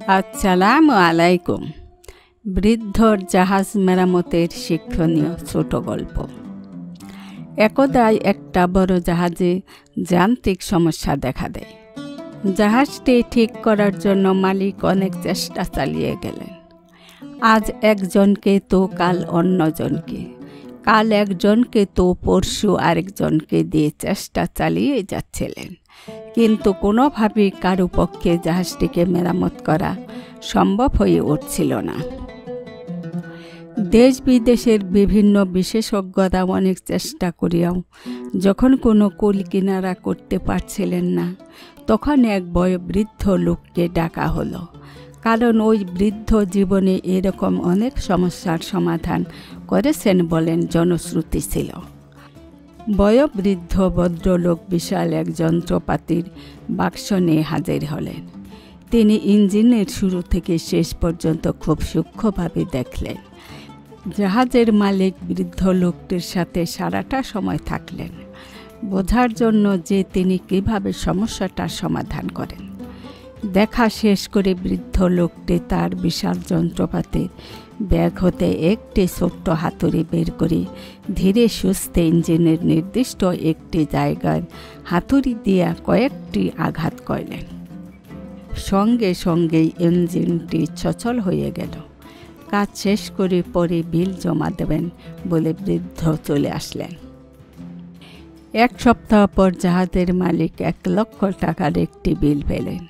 আসসালামু আলাইকুম। বৃদ্ধর জাহাজ মেরামতের শিক্ষণীয় ছোট গল্প। একদাই একটা বড় জাহাজে যান্ত্রিক সমস্যা দেখা দেয়। জাহাজটি ঠিক করার জন্য মালিক অনেক চেষ্টা চালিয়ে গেলেন। আজ একজনকে তো কাল অন্যজনকে, কাল একজনকে তো পরশু আরেকজনকে দিয়ে চেষ্টা চালিয়ে যাচ্ছিলেন, কিন্তু কোনোভাবেই কারো পক্ষে জাহাজটিকে মেরামত করা সম্ভব হয়ে উঠছিল না। দেশ বিদেশের বিভিন্ন বিশেষজ্ঞরা অনেক চেষ্টা করিয়াও যখন কোনো কুল কিনারা করতে পারছিলেন না, তখন এক বয়োবৃদ্ধ লোককে ডাকা হলো। কারণ ওই বৃদ্ধ জীবনে এরকম অনেক সমস্যার সমাধান করেছেন বলেন জনশ্রুতি ছিল। বয়োবৃদ্ধ ভদ্রলোক বিশাল এক যন্ত্রপাতির বাক্স নিয়ে হাজির হলেন। তিনি ইঞ্জিনের শুরু থেকে শেষ পর্যন্ত খুব সূক্ষ্মভাবে দেখলেন। জাহাজের মালিক বৃদ্ধ লোকটির সাথে সারাটা সময় থাকলেন, বোঝার জন্য যে তিনি কিভাবে সমস্যাটার সমাধান করেন। দেখা শেষ করে বৃদ্ধ লোকটি তার বিশাল যন্ত্রপাতির ব্যাগ হতে একটি ছোট্ট হাতুড়ি বের করে ধীরে সুস্থে ইঞ্জিনের নির্দিষ্ট একটি জায়গায় হাতুড়ি দিয়া কয়েকটি আঘাত করলেন। সঙ্গে সঙ্গেই ইঞ্জিনটি সচল হয়ে গেল। কাজ শেষ করে পরে বিল জমা দেবেন বলে বৃদ্ধ চলে আসলেন। এক সপ্তাহ পর জাহাজের মালিক 1 লক্ষ টাকার একটি বিল পেলেন।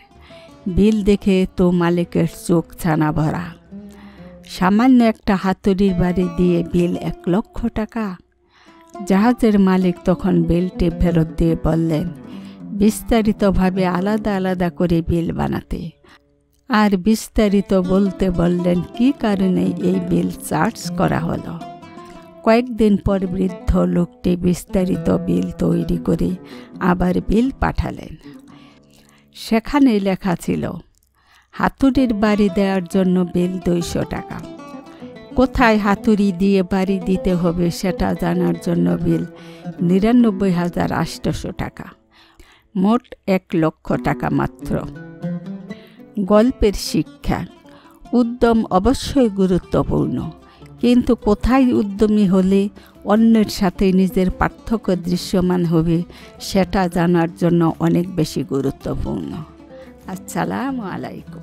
বিল দেখে তো মালিকের চোখ ছানা ভরা। সামান্য একটা হাতুড়ির বাড়ি দিয়ে বিল 1 লক্ষ টাকা! জাহাজের মালিক তখন বিলটি ফেরত দিয়ে বললেন বিস্তারিতভাবে আলাদা আলাদা করে বিল বানাতে, আর বিস্তারিত বলতে বললেন কী কারণে এই বিল চার্জ করা হলো। কয়েকদিন পর বৃদ্ধ লোকটি বিস্তারিত বিল তৈরি করে আবার বিল পাঠালেন। সেখানে লেখা ছিল হাতুড়ির বাড়ি দেওয়ার জন্য বিল 200 টাকা। কোথায় হাতুড়ি দিয়ে বাড়ি দিতে হবে সেটা জানার জন্য বিল 99,800 টাকা। মোট 1 লক্ষ টাকা মাত্র। গল্পের শিক্ষা: উদ্যম অবশ্যই গুরুত্বপূর্ণ, কিন্তু কোথায় উদ্যমী হলে অন্যের সাথে নিজের পার্থক্য দৃশ্যমান হবে সেটা জানার জন্য অনেক বেশি গুরুত্বপূর্ণ। আসসালামু আলাইকুম।